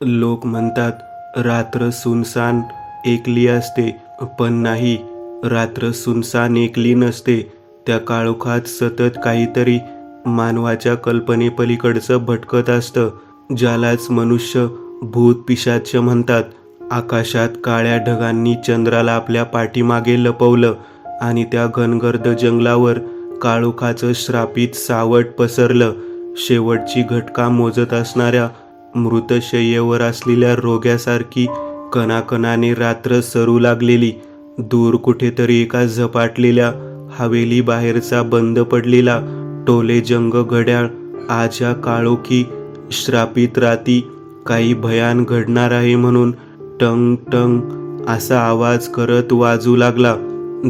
लोक म्हणतात रात्र सुनसान एकली असते, पण नाही, रात्र सुनसान एकली नसते. त्या काळोखात सतत काहीतरी मानवाच्या कल्पनेपलीकडचं भटकत असतं, ज्यालाच मनुष्य भूत पिशाच म्हणतात. आकाशात काळ्या ढगांनी चंद्राला आपल्या पाठीमागे लपवलं आणि त्या घनगर्द जंगलावर काळोखाचं श्रापित सावट पसरलं. शेवटची घटका मोजत असणाऱ्या मृतशय्येवर असलेल्या रोग्यासारखी कणाकणाने रात्र सरू लागलेली. दूर कुठेतरी एका झपाटलेल्या हवेली बाहेरचा बंद पडलेला टोलेजंग घड्याळ आज या काळोखी श्रापित राती काही भयान घडणार आहे म्हणून टंग टंग असा आवाज करत वाजू लागला.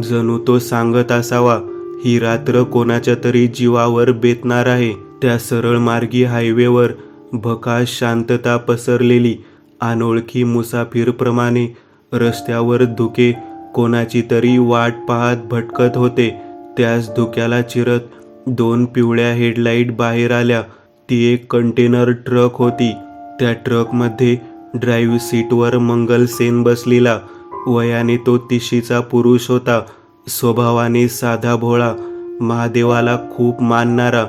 जणू तो सांगत असावा, ही रात्र कोणाच्या तरी जीवावर बेतणार आहे. त्या सरळ मार्गी हायवेवर भकास शांतता पसरलेली. अनोळखी मुसाफिरप्रमाणे रस्त्यावर धुके कोणाची तरी वाट पाहत भटकत होते. त्याच धुक्याला चिरत 2 पिवळ्या हेडलाईट बाहेर आल्या. ती एक कंटेनर ट्रक होती. त्या ट्रकमध्ये ड्राईव्ह सीटवर मंगल सेन बसलेला. वयाने तो 30चा पुरुष होता. स्वभावाने साधा भोळा, महादेवाला खूप मानणारा.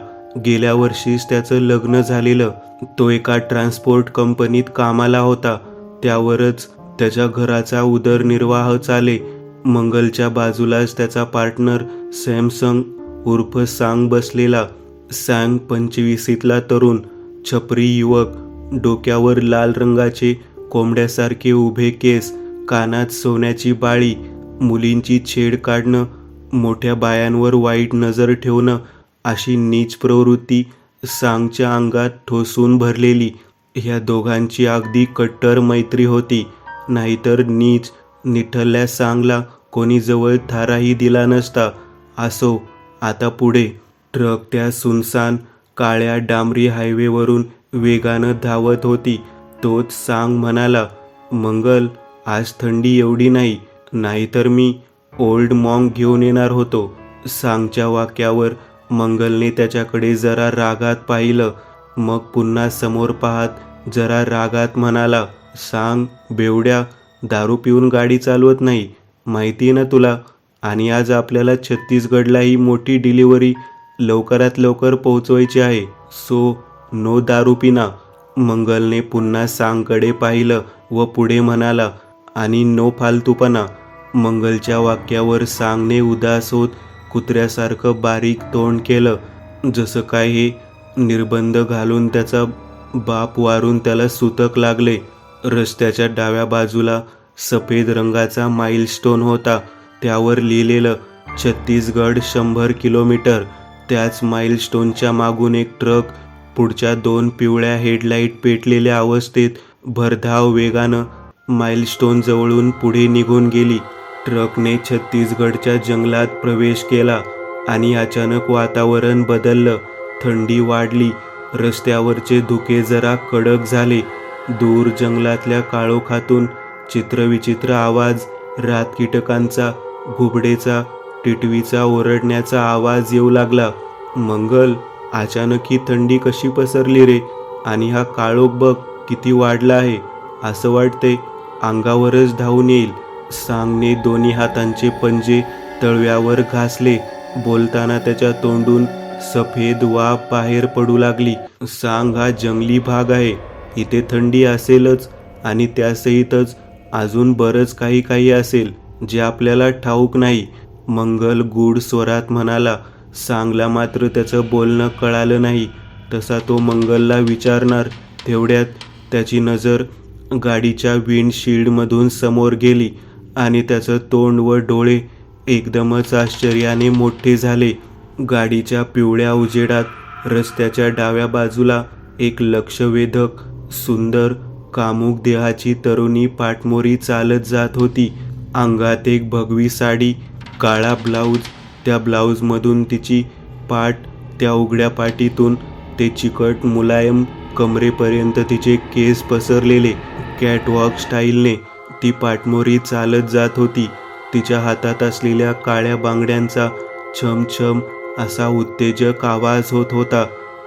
गेल्या वर्षीच त्याचं लग्न झालेलं. तो एका ट्रान्सपोर्ट कंपनीत कामाला होता. त्यावरच त्याच्या घराचा उदरनिर्वाह चाले. मंगलच्या बाजूलाच त्याचा पार्टनर सॅमसंग उर्फ सांग बसलेला. सांग 25ला तरुण, छपरी युवक. डोक्यावर लाल रंगाचे कोंबड्यासारखे उभे केस, कानात सोन्याची बाळी. मुलींची छेड काढणं, मोठ्या बायांवर वाईट नजर ठेवणं अशी नीच प्रवृत्ती सांगच्या अंगात ठोसून भरलेली. ह्या दोघांची अगदी कट्टर मैत्री होती. नाहीतर नीच निठल्ल्या सांगला कोणी जवळ थाराही दिला नसता. असो, आता पुढे. ट्रक त्या सुनसान काळ्या डांबरी हायवेवरून वेगानं धावत होती. तोच सांग म्हणाला, मंगल, आज थंडी एवढी नाही, नाहीतर मी ओल्ड मॉन्क घेऊन येणार होतो. सांगच्या वाक्यावर मंगलने त्याच्याकडे जरा रागात पाहिलं. मग पुन्हा समोर पाहत जरा रागात म्हणाला, सांग बेवड्या, दारू पिऊन गाडी चालवत नाही, माहिती ना तुला. आणि आज आपल्याला छत्तीसगडला ही मोठी डिलिव्हरी लवकरात लवकर पोहोचवायची आहे. सो नो दारू पिना. मंगलने पुन्हा सांगकडे पाहिलं व पुढे म्हणाला, आणि नो फालतूपणा. मंगलच्या वाक्यावर सांगने उदास होत कुत्र्यासारखं बारीक तोंड केलं. जसं काय हे निर्बंध घालून त्याचा बाप वारून त्याला सुतक लागले. रस्त्याच्या डाव्या बाजूला सफेद रंगाचा माइलस्टोन होता. त्यावर लिहिलेलं छत्तीसगड 100 किलोमीटर. त्याच माइलस्टोनच्या मागून एक ट्रक पुढच्या 2 पिवळ्या हेडलाईट पेटलेल्या अवस्थेत भरधाव वेगानं माइलस्टोन जवळून पुढे निघून गेली. ट्रकने छत्तीसगडच्या जंगलात प्रवेश केला आणि अचानक वातावरण बदललं. थंडी वाढली. रस्त्यावरचे धुके जरा कडक झाले. दूर जंगलातल्या काळोखातून चित्रविचित्र आवाज, रातकीटकांचा, घुबडेचा, टिटवीचा ओरडण्याचा आवाज येऊ लागला. मंगल, अचानक ही थंडी कशी पसरली रे? आणि हा काळोख बघ किती वाढला आहे. असं वाटतंय अंगावरच धावून येईल. सांगने दोन्ही हातांचे पंजे तळव्यावर घासले. बोलताना त्याच्या तोंडून सफेद वाफ बाहेर पडू लागली. सांग हा जंगली भाग आहे. इथे थंडी असेलच आणि त्यासहितच अजून बरंच काही काही असेल जे आपल्याला ठाऊक नाही. मंगल गूढ स्वरात म्हणाला. सांगला मात्र त्याचं बोलणं कळालं नाही. तसा तो मंगलला विचारणार तेवढ्यात त्याची नजर गाडीच्या विंडशील्डमधून समोर गेली आणि त्याचं तोंड व डोळे एकदमच आश्चर्याने मोठे झाले. गाडीच्या पिवळ्या उजेडात रस्त्याच्या डाव्या बाजूला एक लक्षवेधक, सुंदर, कामुक देहाची तरुणी पाठमोरी चालत जात होती. अंगात एक भगवी साडी, काळा ब्लाऊज. त्या ब्लाऊजमधून तिची पाठ, त्या उघड्या पाठीतून ते चिकट मुलायम कमरेपर्यंत तिचे केस पसरलेले. कॅटवॉक स्टाईलने ती पाठमोरी चालत जात होती. तिच्या हातात असलेल्या काळ्या बांगड्यांचा छमछम असा उत्तेजक आवाज होत होता.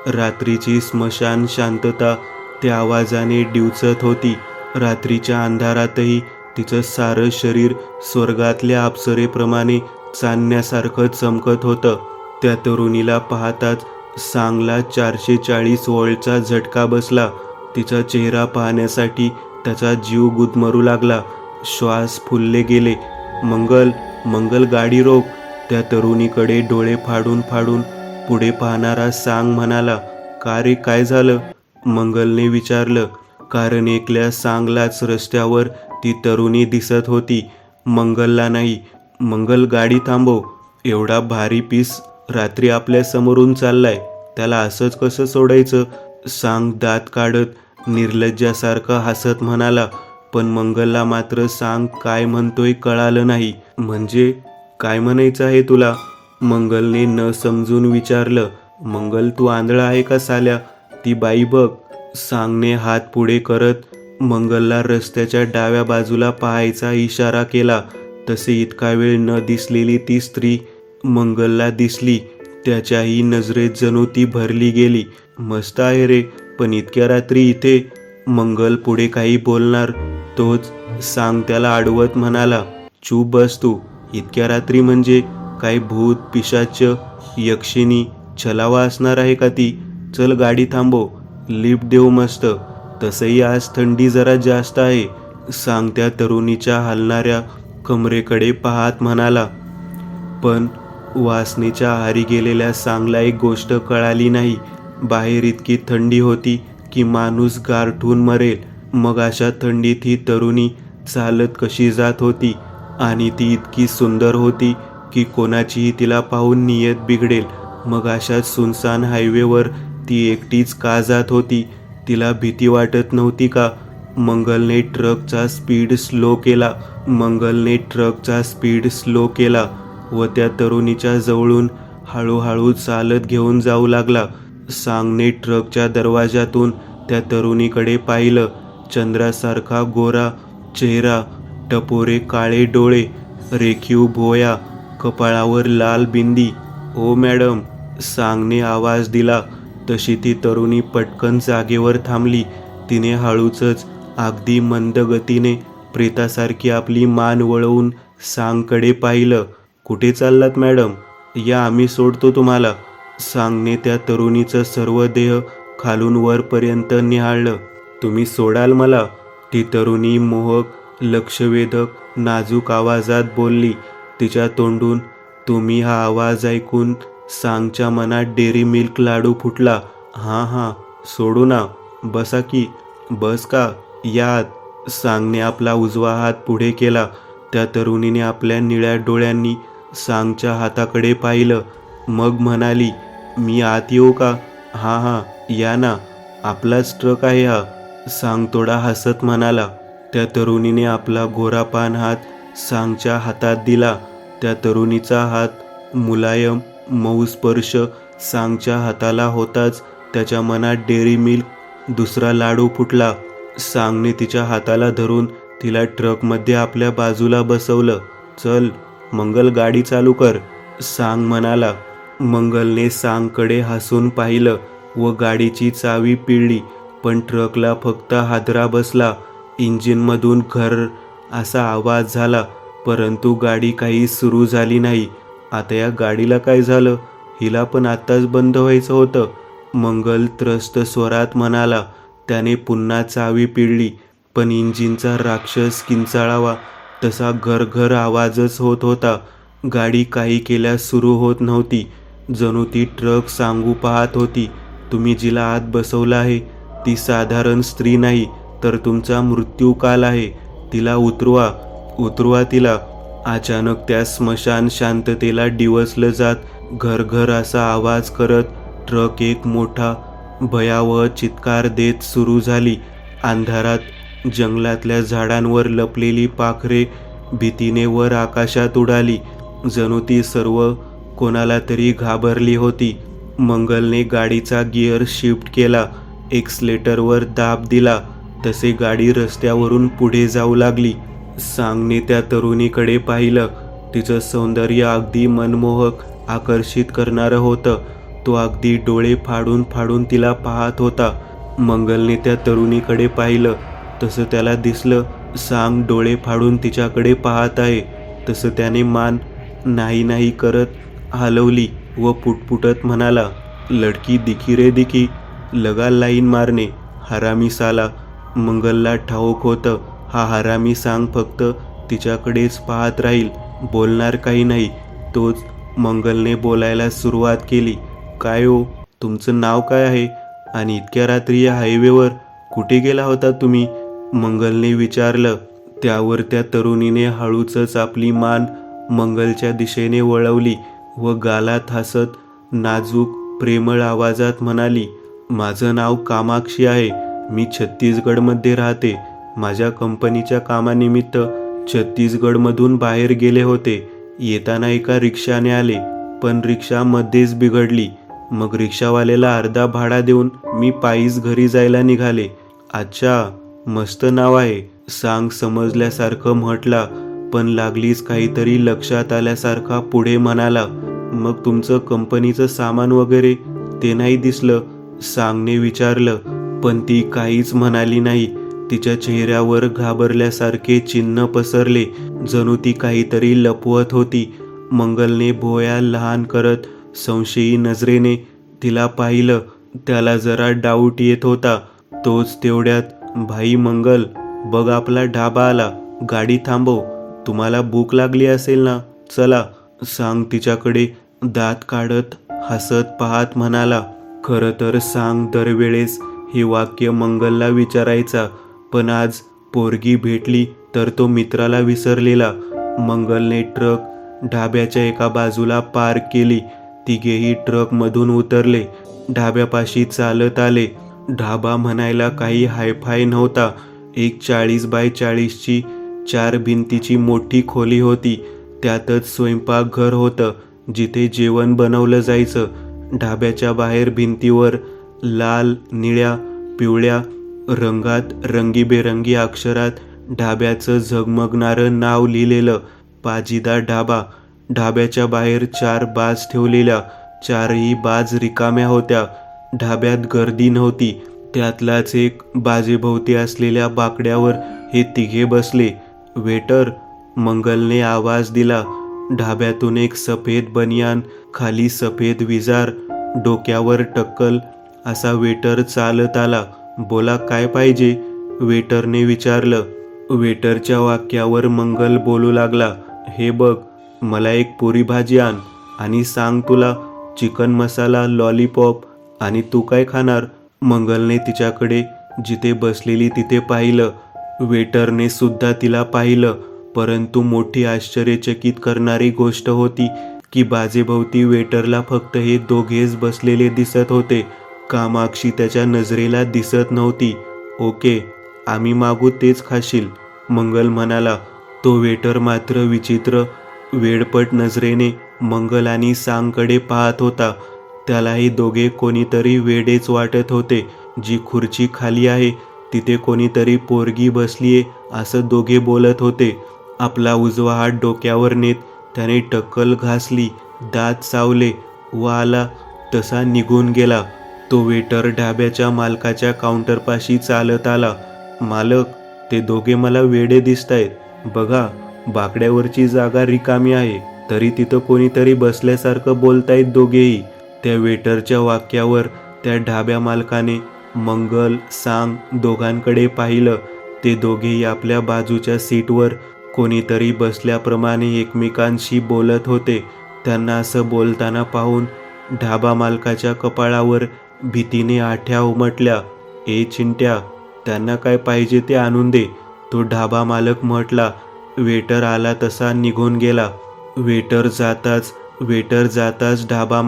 रात्रीची स्मशान शांतता त्या आवाजाने डिवचत होती. रात्रीच्या अंधारातही तिचं सारं शरीर स्वर्गातल्या अप्सरेप्रमाणे चांदण्यासारखं चमकत होतं. त्या तरुणीला पाहताच सांगला 440 व्होल्टचा झटका बसला. तिचा चेहरा पाहण्यासाठी त्याचा जीव गुदमरू लागला. श्वास फुलले गेले. मंगल, मंगल, गाडी रोक. त्या तरुणीकडे डोळे फाडून फाडून पुढे पाहणारा सांग म्हणाला. का रे, काय झालं? मंगलने विचारलं. कारण एकल्या सांगलाच रस्त्यावर ती तरुणी दिसत होती, मंगलला नाही. मंगल, गाडी थांबव. एवढा भारी पीस रात्री आपल्या समोरून चाललाय, त्याला असंच कसं सोडायचं? सांग दात काढत निर्लज्जासारखा हसत म्हणाला. पण मंगलला मात्र सांग काय म्हणतोय कळालं नाही. म्हणजे काय म्हणायचं आहे तुला? मंगलने न समजून विचारलं. मंगल, तू आंधळा आहे का साल्या? ती बाई बघ. सांगने हात पुढे करत मंगलला रस्त्याच्या डाव्या बाजूला पाहायचा इशारा केला. तसे इतका वेळ न दिसलेली ती स्त्री मंगलला दिसली. त्याच्याही नजरेत जणू ती भरली गेली. मस्त आहे रे, पण इतक्या रात्री इथे? मंगल पुढे काही बोलणार तोच सांग त्याला अडवत म्हणाला. चूप बस तू. इतक्या रात्री म्हणजे काय भूत, पिशाच, यक्षिणी, छलावा असणार आहे का ती? चल गाडी थांबव, लिफ्ट देऊ मस्त. तसंही आज थंडी जरा जास्त आहे, सांग त्या तरुणीच्या हलणाऱ्या कमरेकडे पाहत म्हणाला. पण वासनेच्या आहारी गेलेल्या सांगला एक गोष्ट कळाली नाही. बाहेर इतकी थंडी होती की माणूस गारठून मरेल. मग अशा थंडीत ही तरुणी चालत कशी जात होती? आणि ती इतकी सुंदर होती की कोणाचीही तिला पाहून नियत बिघडेल. मग अशा सुनसान हायवेवर ती एकटीच का जात होती? तिला भीती वाटत नव्हती का? मंगलने ट्रकचा स्पीड स्लो केला व त्या तरुणीच्या जवळून हळूहळू चालत घेऊन जाऊ लागला. सांगने ट्रकच्या दरवाजातून त्या तरुणीकडे पाहिलं. चंद्रासारखा गोरा चेहरा, टपोरे काळे डोळे, रेखीव भोया, कपाळावर लाल बिंदी. ओ मॅडम, सांगने आवाज दिला. तशी ती तरुणी पटकन जागेवर थांबली. तिने हळूच, अगदी मंद गतीने, प्रेतासारखी आपली मान वळवून सांगकडे पाहिलं. कुठे चाललात मॅडम? या, आम्ही सोडतो तुम्हाला. सांगने त्या तरुणीचं सर्व देह खालून वरपर्यंत निहाळलं. तुम्ही सोडाल मला? ती तरुणी मोहक, लक्षवेधक, नाजूक आवाजात बोलली. तिच्या तोंडून तुम्ही हा आवाज ऐकून सांगच्या मनात डेअरी मिल्क लाडू फुटला. हां, सोडू ना. बसा की. बस का? यात. सांगने आपला उजवा हात पुढे केला. त्या तरुणीने आपल्या निळ्या डोळ्यांनी सांगच्या हाताकडे पाहिलं. मग म्हणाली, मी आत येऊ का? हां, या ना. आपलाच ट्रक आहे हा, सांग थोडा हसत म्हणाला. त्या तरुणीने आपला गोरापान हात सांगच्या हातात दिला. त्या तरुणीचा हात मुलायम, मऊ स्पर्श सांगच्या हाताला होताच त्याच्या मनात डेअरी मिल्क दुसरा लाडू फुटला. सांगने तिच्या हाताला धरून तिला ट्रकमध्ये आपल्या बाजूला बसवलं. चल मंगल, गाडी चालू कर, सांग म्हणाला. मंगलने सांगकडे हसून पाहिलं व गाडीची चावी पिळली. पण ट्रकला फक्त हादरा बसला. इंजिनमधून घर असा आवाज झाला, परंतु गाडी काही सुरू झाली नाही. आता या गाडीला काय झालं? हिला पण आत्ताच बंद व्हायचं होतं, मंगल त्रस्त स्वरात म्हणाला. त्याने पुन्हा चावी पिळली, पण इंजिनचा राक्षस किंचाळावा तसा घरघर आवाजच होत होता. गाडी काही केल्यास सुरू होत नव्हती. जणू ती ट्रक सांगू पाहत होती, तुम्ही जिला आत बसवलं आहे ती साधारण स्त्री नाही, तर तुमचा मृत्यू काल आहे. तिला उतरवा तिला. अचानक त्या स्मशान शांततेला डिवचलं जात घरघर असा आवाज करत ट्रक एक मोठा भयावह चित्कार देत सुरू झाली. अंधारात जंगलातल्या झाडांवर लपलेली पाखरे भीतीने वर आकाशात उडाली. जणू ती सर्व कोणाला तरी घाबरली होती. मंगलने गाडीचा गिअर शिफ्ट केला, एक्सलेटरवर दाब दिला. तसे गाडी रस्त्यावरून पुढे जाऊ लागली. सांगने त्या तरुणीकडे पाहिलं. तिचं सौंदर्य अगदी मनमोहक, आकर्षित करणारं होतं. तो अगदी डोळे फाडून फाडून तिला पाहत होता. मंगलने त्या तरुणीकडे पाहिलं. तसं त्याला दिसलं सांग डोळे फाडून तिच्याकडे पाहत आहे. तसं त्याने मान नाही नाही करत हलवली व पुटपुटत म्हणाला, लडकी दिखी रे दिखी, लगा लाईन मारणे, हरामी साला. मंगलला ठाऊक होतं हा हरामी सांग फक्त तिच्याकडेच पाहत राहील, बोलणार काही नाही. तोच मंगलने बोलायला सुरुवात केली. काय हो, तुमचं नाव काय आहे आणि इतक्या रात्री या हायवेवर कुठे गेला होता तुम्ही? मंगलने विचारलं. त्यावर त्या तरुणीने हळूच आपली मान मंगलच्या दिशेने वळवली व गालात हसत नाजूक प्रेमळ आवाजात म्हणाली, माझं नाव कामाक्षी आहे. मी छत्तीसगडमध्ये राहते. माझ्या कंपनीच्या कामानिमित्त छत्तीसगडमधून बाहेर गेले होते. येताना एका रिक्षाने आले, पण रिक्षा मध्येच बिघडली. मग रिक्षावाल्याला अर्धा भाडा देऊन मी पायीच घरी जायला निघाले. अच्छा, मस्त नाव आहे, सांग समजल्यासारखं म्हटला, पण लागलीच काहीतरी लक्षात आल्यासारखा पुढे म्हणाला, मग तुमचं कंपनीचं सामान वगैरे ते नाही दिसलं? सांगने विचारलं, पण ती काहीच म्हणाली नाही. तिच्या चेहऱ्यावर घाबरल्यासारखे चिन्ह पसरले, जणू ती काहीतरी लपवत होती. मंगलने भोया लहान करत संशयी नजरेने तिला पाहिलं. त्याला जरा डाऊट येत होता. तोच तेवढ्यात, भाई मंगल, बघ आपला ढाबा आला, गाडी थांबव, तुम्हाला भूक लागली असेल ना, चला, सांग तिच्याकडे दात काढत हसत पाहत म्हणाला. खरं तर सांग दरवेळेस हे वाक्य मंगलला विचारायचा, पण आज पोरगी भेटली तर तो मित्राला विसरलेला. मंगलने ट्रक ढाब्याच्या एका बाजूला पार्क केली. तिघेही ट्रकमधून उतरले. ढाब्यापाशी चालत आले. ढाबा म्हणायला काही हायफाय नव्हता. एक 40 बाय 40ची 4 भिंतीची मोठी खोली होती. त्यातच स्वयंपाकघर होतं, जिथे जेवण बनवलं जायचं. ढाब्याच्या बाहेर भिंतीवर लाल, निळ्या, पिवळ्या रंगात रंगीबेरंगी अक्षरात ढाब्याचं झगमगणारं नाव लिहिलेलं, पाजीदा ढाबा. ढाब्याच्या बाहेर 4 बाज ठेवलेल्या. 4ही बाज रिकाम्या होत्या. ढाब्यात गर्दी नव्हती. त्यातलाच एक बाजेभोवती असलेल्या बाकड्यावर हे तिघे बसले. वेटर, मंगलने आवाज दिला. ढाब्यातून एक सफेद बनियान, खाली सफेद विजार, डोक्यावर टक्कल असा वेटर चालत आला. बोला, काय पाहिजे? वेटरने विचारलं. वेटरच्या वाक्यावर मंगल बोलू लागला. हे बघ, मला एक पुरी भाजी आण आणि सांग तुला चिकन मसाला लॉलीपॉप. आणि तू काय खाणार? मंगलने तिच्याकडे जिथे बसलेली तिथे पाहिलं. वेटरने सुद्धा तिला पाहिलं. परंतु मोठी आश्चर्यचकित करणारी गोष्ट होती की बाजेभोवती वेटरला फक्त हे दोघेच बसलेले दिसत होते. कामाक्षी त्याच्या नजरेला दिसत नव्हती. ओके, आम्ही मागू तेच खाशील, मंगल म्हणाला. तो वेटर मात्र विचित्र वेडपट नजरेने मंगल आणि सांगकडे पाहत होता. त्याला हे दोघे कोणीतरी वेडेच वाटत होते. जी खुर्ची खाली आहे तिथे कोणीतरी पोरगी बसलीये असं दोघे बोलत होते. आपला उजवा हात डोक्यावर नेत त्याने टक्कल घासली, दात चावले व आला तसा निघून गेला. तो वेटर ढाब्याच्या मालकाच्या काउंटरपाशी चालत आला. मालक, ते दोघे मला वेडे दिसतायत. बघा, बाकड्यावरची जागा रिकामी आहे, तरी तिथं कोणीतरी बसल्यासारखं बोलतायत दोघेही. त्या वेटरच्या वाक्यावर त्या ढाब्या मालकाने मंगल, सांग दोघांकडे पाहिलं. ते दोघेही आपल्या बाजूच्या सीटवर कोणीतरी बसल्याप्रमाणे एकमेकांशी बोलत होते. त्यांना असं बोलताना पाहून ढाबा मालकाच्या कपाळावर भीतीने आठ्या उमटल्या. ए चिंट्या, त्यांना काय पाहिजे ते आणून दे, तो ढाबा मालक म्हटला. वेटर आला तसा निघून गेला. वेटर जाताच ढाबा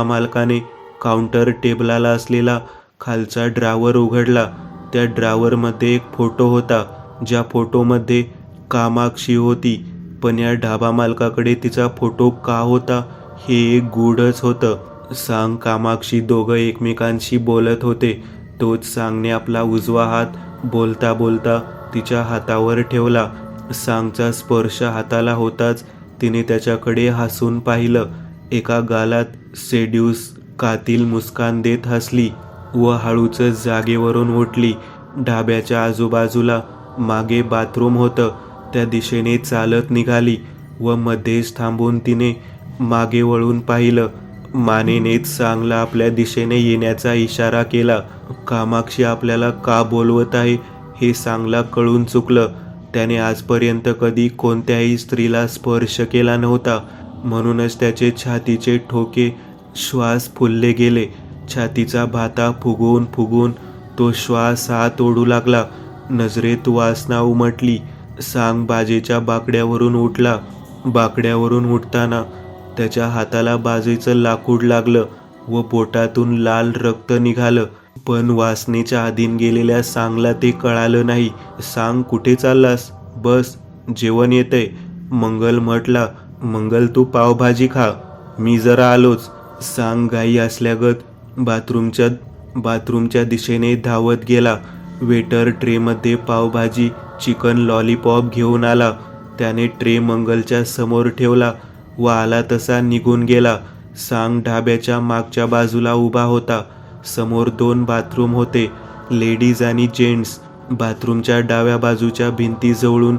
मालकाने काउंटर टेबलाला असलेला खालचा ड्रावर उघडला. त्या ड्रावरमध्ये एक फोटो होता, ज्या फोटोमध्ये कामाक्षी होती. पण या ढाबा मालकाकडे तिचा फोटो का होता हे एक गूढच होतं. सांग, कामाक्षी दोघं एकमेकांशी बोलत होते. तोच सांगने आपला उजवा हात बोलता बोलता तिच्या हातावर ठेवला. सांगचा स्पर्श हाताला होताच तिने त्याच्याकडे हसून पाहिलं. एका गालात सेड्यूस कातील मुस्कान देत हसली व हळूच जागेवरून उठली. ढाब्याच्या आजूबाजूला मागे बाथरूम होतं, त्या दिशेने चालत निघाली व मध्येच थांबून तिने मागे वळून पाहिलं. मानेनेच सांगला आपल्या दिशेने येण्याचा इशारा केला. कामाक्षी आपल्याला का बोलवत आहे हे सांगला कळून चुकलं. त्याने आजपर्यंत कधी कोणत्याही स्त्रीला स्पर्श केला नव्हता, म्हणूनच त्याचे छातीचे ठोके श्वास फुलले गेले. छातीचा भाता फुगवून फुगवून तो श्वास आत ओढू लागला. नजरेत वासना उमटली. सांग बाजेच्या बाकड्यावरून उठला. बाकड्यावरून उठताना त्याच्या हाताला बाजेचं लाकूड लागलं व बोटातून लाल रक्त निघालं. पण वासनेच्या अधीन गेलेल्या सांगला ते कळालं नाही. सांग, कुठे चाललास? बस, जेवण येतंय, मंगल म्हटला. मंगल, तू पावभाजी खा, मी जरा आलोच. सांग घाई असल्यागत बाथरूमच्या दिशेने धावत गेला. वेटर ट्रेमध्ये पावभाजी, चिकन लॉलीपॉप घेऊन आला. त्याने ट्रे मंगलच्या समोर ठेवला व आला तसा निघून गेला. सांग ढाब्याच्या मागच्या बाजूला उभा होता. समोर 2 बाथरूम होते, लेडीज आणि जेंट्स. बाथरूमच्या डाव्या बाजूच्या भिंतीजवळून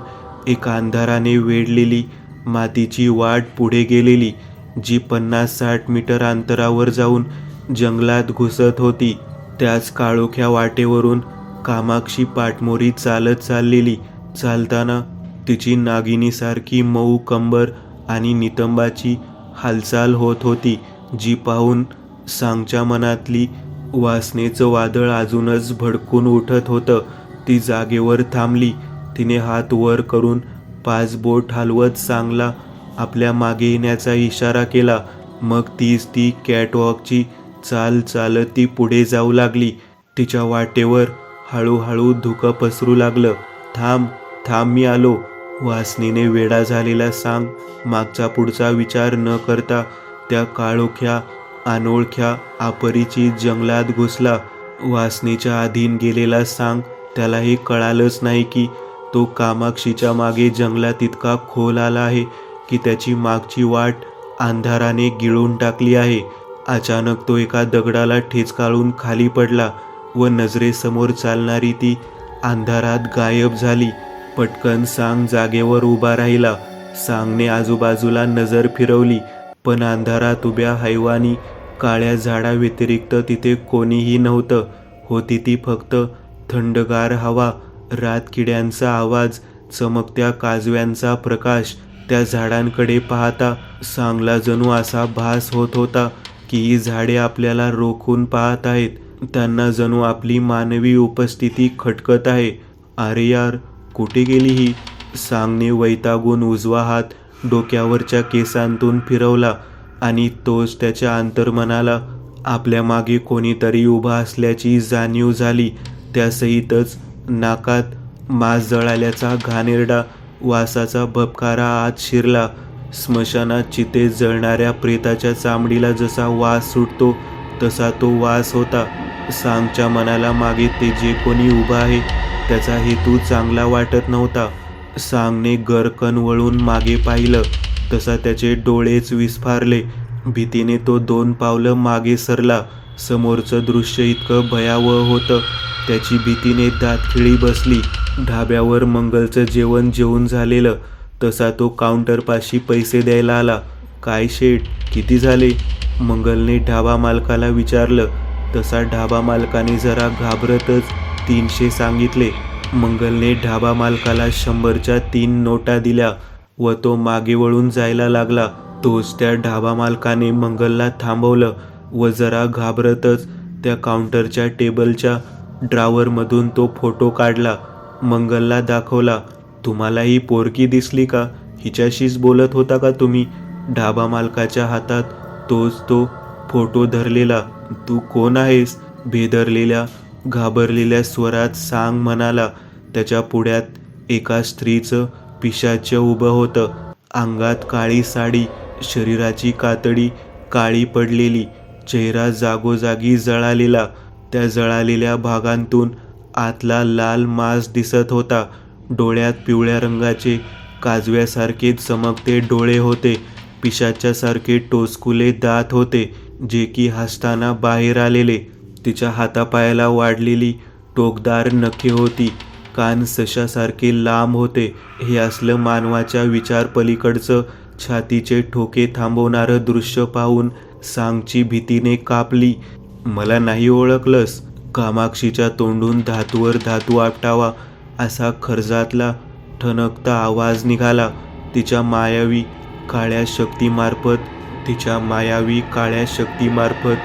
एक अंधाराने वेढलेली मातीची वाट पुढे गेलेली, जी 50-60 मीटर अंतरावर जाऊन जंगलात घुसत होती. त्याच काळोख्या वाटेवरून कामाक्षी पाठमोरी चालत चाललेली. चालताना तिची नागिनीसारखी मऊ कंबर आणि नितंबाची हालचाल होत होती, जी पाहून सांगच्या मनातली वासनेचं वादळ अजूनच भडकून उठत होतं. ती जागेवर थांबली. तिने हात वर करून 5 बोट हलवत सांगला आपल्या मागे येण्याचा इशारा केला. मग ती कॅटवॉकची चाल चालत ती पुढे जाऊ लागली. तिच्या वाटेवर हळूहळू धुकं पसरू लागलं. थांब थांब, मी आलो. वासनेने वेडा झालेला सांग मागचा पुढचा विचार न करता त्या काळोख्या अनोळख्या अपरिचित जंगलात घुसला. वासनेच्या अधीन गेलेला सांग त्याला हे कळालंच नाही की तो कामाक्षीच्या मागे जंगलात इतका खोल आला आहे की त्याची मागची वाट अंधाराने गिळून टाकली आहे. अचानक तो एका दगडाला ठेचकाळून खाली पडला व नजरेसमोर चालणारी ती अंधारात गायब झाली. पटकन सांग जागेवर उभा राहिला. सांगने आजूबाजूला नजर फिरवली, पण अंधारात उभ्या हैवानी काळ्या झाडाव्यतिरिक्त तिथे कोणीही नव्हतं. होती ती फक्त थंडगार हवा, रातकिड्यांचा आवाज, चमकत्या काजव्यांचा प्रकाश. त्या झाडांकडे पाहता सांगला जणू असा भास होत होता की ही झाडे आपल्याला रोखून पाहत आहेत. त्यांना जणू आपली मानवी उपस्थिती खटकत आहे. अरे यार, कुठे गेली ही? सांगने वैतागून उजवा हात डोक्यावरच्या केसांतून फिरवला आणि तोच त्याच्या अंतर्मनाला आपल्या मागे कोणीतरी उभा असल्याची जाणीव झाली. त्यासहितच नाकात मांस जळाल्याचा घाणेरडा वासाचा भपकारा आत शिरला. स्मशानात चितेत जळणाऱ्या प्रेताच्या चामडीला जसा वास सुटतो तसा तो वास होता. सांगच्या मनाला मागे ते जे कोणी उभा आहे त्याचा हेतू चांगला वाटत नव्हता. सांगने गरकन वळून मागे पाहिलं तसा त्याचे डोळेच विस्फारले. भीतीने तो 2 पावलं मागे सरला. समोरचं दृश्य इतकं भयावह होतं, त्याची भीतीने दातखिळी बसली. ढाब्यावर मंगलचं जेवण जेवून झालेलं. तसा तो काउंटरपाशी पैसे द्यायला आला. काय शेठ, किती झाले? मंगलने ढाबा मालकाला विचारलं. तसा ढाबा मालकाने जरा घाबरतच 300 सांगितले. मंगलने ढाबा मालकाला 100च्या 3 नोटा दिल्या व तो मागे वळून जायला लागला. तोच त्या ढाबा मालकाने मंगलला थांबवलं व जरा घाबरतच त्या काउंटरच्या टेबलच्या ड्रॉवरमधून तो फोटो काढला. मंगलला दाखवला. तुम्हाला ही पोरकी दिसली का? हिच्याशीच बोलत होता का तुम्ही? ढाबा मालकाच्या हातात तोच तो फोटो धरलेला. तू कोण आहेस? भेदरलेल्या घाबरलेल्या स्वरात सांग म्हणाला. त्याच्या पुढ्यात एका स्त्रीचं पिशाच्य उभं होतं. अंगात काळी साडी, शरीराची कातडी काळी पडलेली, चेहरा जागोजागी जळालेला. त्या जळालेल्या भागांतून आतला लाल मांस दिसत होता. डोळ्यात पिवळ्या रंगाचे काजव्यासारखे चमकते डोळे होते. पिशाच्यासारखे टोचकुले दात होते. जे की हसताना बाहेर आलेले. तिच्या हातापायाला वाढलेली टोकदार नखे होती. कान सशासारखे लांब होते. हे असलं मानवाच्या विचारपलीकडचं छातीचे ठोके थांबवणारं दृश्य पाहून सांगची भीतीने कापली. मला नाही ओळखलंस? कामाक्षीच्या तोंडून धातूवर धातू आपटावा असा खर्जातला ठणकता आवाज निघाला. तिच्या मायावी काळ्या शक्तीमार्फत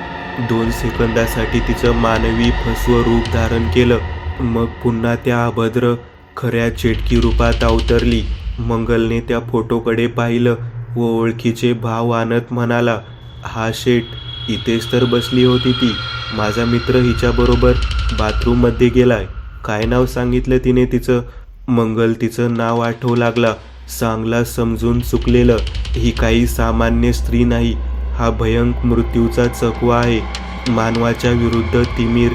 2 सेकंदासाठी तिचं मानवी फसवं रूप धारण केलं. मग पुन्हा त्या अभद्र खऱ्या चेटकी रूपात अवतरली. मंगलने त्या फोटोकडे पाहिलं व ओळखीचे भाव आणत म्हणाला, हा शेट, इथेच तर बसली होती ती. माझा मित्र हिच्याबरोबर बाथरूममध्ये गेलाय. काय नाव सांगितलं तिने तिचं? मंगल तिचं नाव आठवू लागला. सांगला समजून चुकलेलं. ही काही सामान्य स्त्री नाही. हा भयंकर मृत्यूचा चकवा आहे. मानवाच्या विरुद्ध तिमिर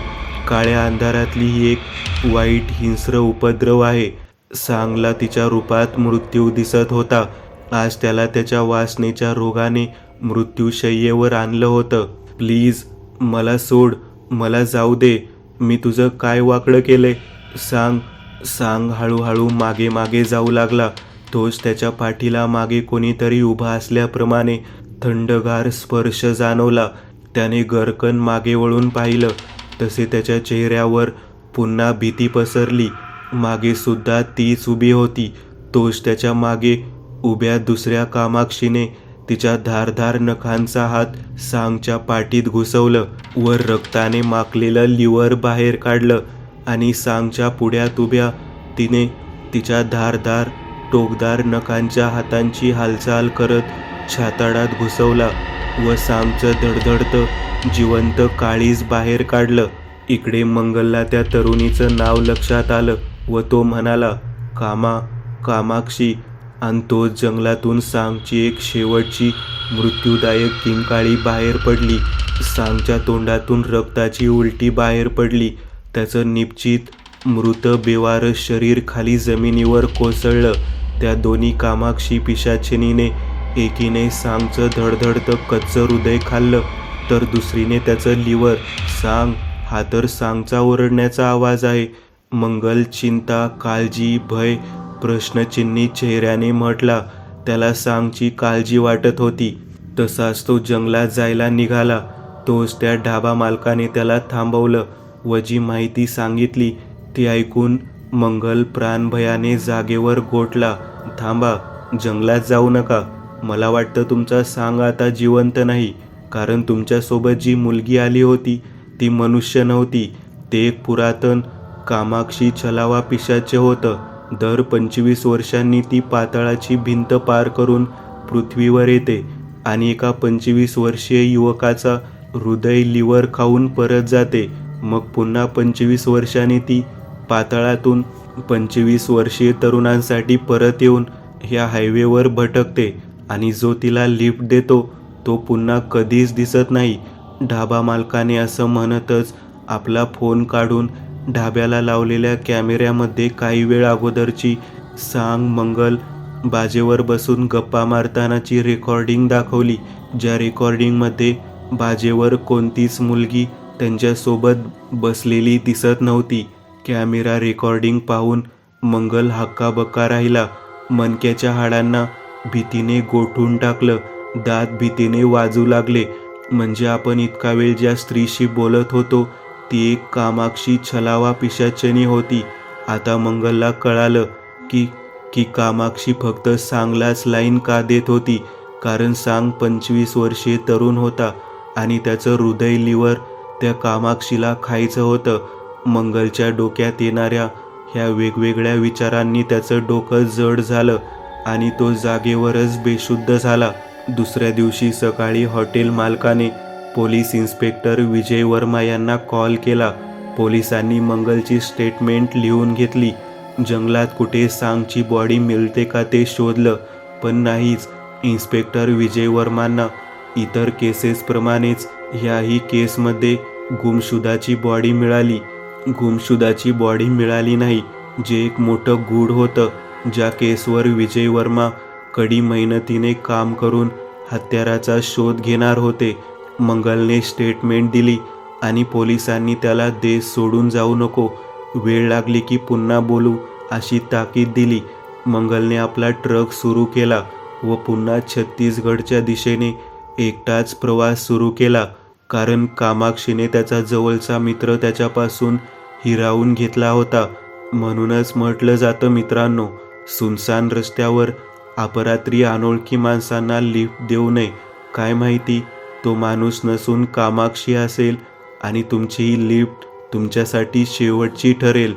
काळ्या अंधारातली ही एक वाईट हिंस्र उपद्रव आहे. सांगला तिच्या रूपात मृत्यू दिसत होता. आज त्याला त्याच्या वासनेच्या रोगाने मृत्यूशय्येवर आणलं होतं. प्लीज मला सोड, मला जाऊ दे. मी तुझं काय वाकडं केलंय? सांग हळूहळू मागे मागे जाऊ लागला. तोच त्याच्या पाठीला मागे कोणीतरी उभा असल्याप्रमाणे थंडगार स्पर्श जाणवला. त्याने गरकन मागे वळून पाहिलं. तसे त्याच्या चेहऱ्यावर पुन्हा भीती पसरली. मागे सुद्धा तीच उभी होती. तोच त्याच्या मागे उभ्या दुसऱ्या कामाक्षीने तिच्या धारदार नखांचा हात सांगच्या पाठीत घुसवलं व रक्ताने माखलेलं लिव्हर बाहेर काढलं आणि सांगच्या पुढ्यात उभ्या तिने तिच्या धारदार टोकदार नखांच्या हातांची हालचाल करत छाताडात घुसवला व सांगचं धडधडतं जिवंत काळीज बाहेर काढलं. इकडे मंगलला त्या तरुणीचं नाव लक्षात आलं व तो म्हणाला, कामाक्षी. आणि तोच जंगलातून सांगची एक शेवटची मृत्यूदायक किंकाळी बाहेर पडली. सांगच्या तोंडातून रक्ताची उलटी बाहेर पडली. त्याचं निपचित मृत बेवारस शरीर खाली जमिनीवर कोसळलं. त्या दोन्ही कामाक्षी पिशाचिनीने एकीने सांगचं धडधडतं कच्चं हृदय खाल्लं तर दुसरीने त्याचं लिव्हर. हा तर सांगचा ओरडण्याचा आवाज आहे. मंगल चिंता, काळजी, भय प्रश्नचिन्ही चेहऱ्याने म्हटला. त्याला सांगची काळजी वाटत होती. तसाच तो जंगलात जायला निघाला. तोच त्या ढाबा मालकाने त्याला थांबवलं व जी माहिती सांगितली ती ऐकून मंगल प्राणभयाने जागेवर गोठला. थांबा, जंगलात जाऊ नका. मला वाटतं तुमचा सांग आता जिवंत नाही. कारण तुमच्यासोबत जी मुलगी आली होती ती मनुष्य नव्हती. ते एक पुरातन कामाक्षी छलावा पिशाच्य होतं. दर 25 वर्षांनी ती पाताळाची भिंत पार करून पृथ्वीवर येते आणि एका 25 वर्षीय युवकाचा हृदय लिव्हर खाऊन परत जाते. मग पुन्हा 25 वर्षांनी ती पाताळातून 25 वर्षीय तरुणांसाठी परत येऊन ह्या हायवेवर भटकते आणि जो तिला लिफ्ट देतो तो पुन्हा कधीच दिसत नाही. ढाबा मालकाने असं म्हणतच आपला फोन काढून ढाब्याला लावलेल्या कॅमेऱ्यामध्ये काही वेळ अगोदरची सांग मंगल बाजेवर बसून गप्पा मारतानाची रेकॉर्डिंग दाखवली. ज्या रेकॉर्डिंगमध्ये बाजेवर कोणतीच मुलगी त्यांच्यासोबत बसलेली दिसत नव्हती. कॅमेरा रेकॉर्डिंग पाहून मंगल हक्काबक्का राहिला. मणक्याच्या हाडांना भीतीने गोठून टाकलं. दात भीतीने वाजू लागले. म्हणजे आपण इतका वेळ ज्या स्त्रीशी बोलत होतो ती एक कामाक्षी छलावा पिशाचिनी होती. आता मंगलला कळालं की कामाक्षी फक्त सांगलाच लाईन का देत होती. कारण सांग 25 वर्षीय तरुण होता आणि त्याचं हृदय लिव्हर त्या कामाक्षीला खायचं होतं. मंगलच्या डोक्यात येणाऱ्या ह्या वेगवेगळ्या विचारांनी त्याचं डोकं जड झालं आणि तो जागेवरच बेशुद्ध झाला. दुसऱ्या दिवशी सकाळी हॉटेल मालकाने पोलीस इन्स्पेक्टर विजय वर्मा यांना कॉल केला. पोलिसांनी मंगलची स्टेटमेंट लिहून घेतली. जंगलात कुठे सांगची बॉडी मिळते का ते शोधलं, पण नाहीच. इन्स्पेक्टर विजय वर्मांना इतर केसेसप्रमाणेच ह्याही केसमध्ये गुमशुदाची बॉडी मिळाली. गुमशुदाची बॉडी मिळाली नाही, जे एक मोठं गूढ होतं. ज्या केसवर विजय वर्मा कडी मेहनतीने काम करून हत्याराचा शोध घेणार होते. मंगलने स्टेटमेंट दिली आणि पोलिसांनी त्याला देश सोडून जाऊ नको, वेळ लागली की पुन्हा बोलू अशी ताकीद दिली. मंगलने आपला ट्रक सुरू केला व पुन्हा छत्तीसगडच्या दिशेने एकटाच प्रवास सुरू केला, कारण कामाक्षीने त्याचा जवळचा मित्र त्याच्यापासून हिरावून घेतला होता. म्हणूनच म्हटलं जातं मित्रांनो, सुनसान रस्त्यावर अपरात्री अनोळखी माणसांना लिफ्ट देऊ नये. काय माहिती तो माणूस नसून कामाक्षी असेल आणि तुमची ही लिफ्ट तुमच्यासाठी शेवटची ठरेल.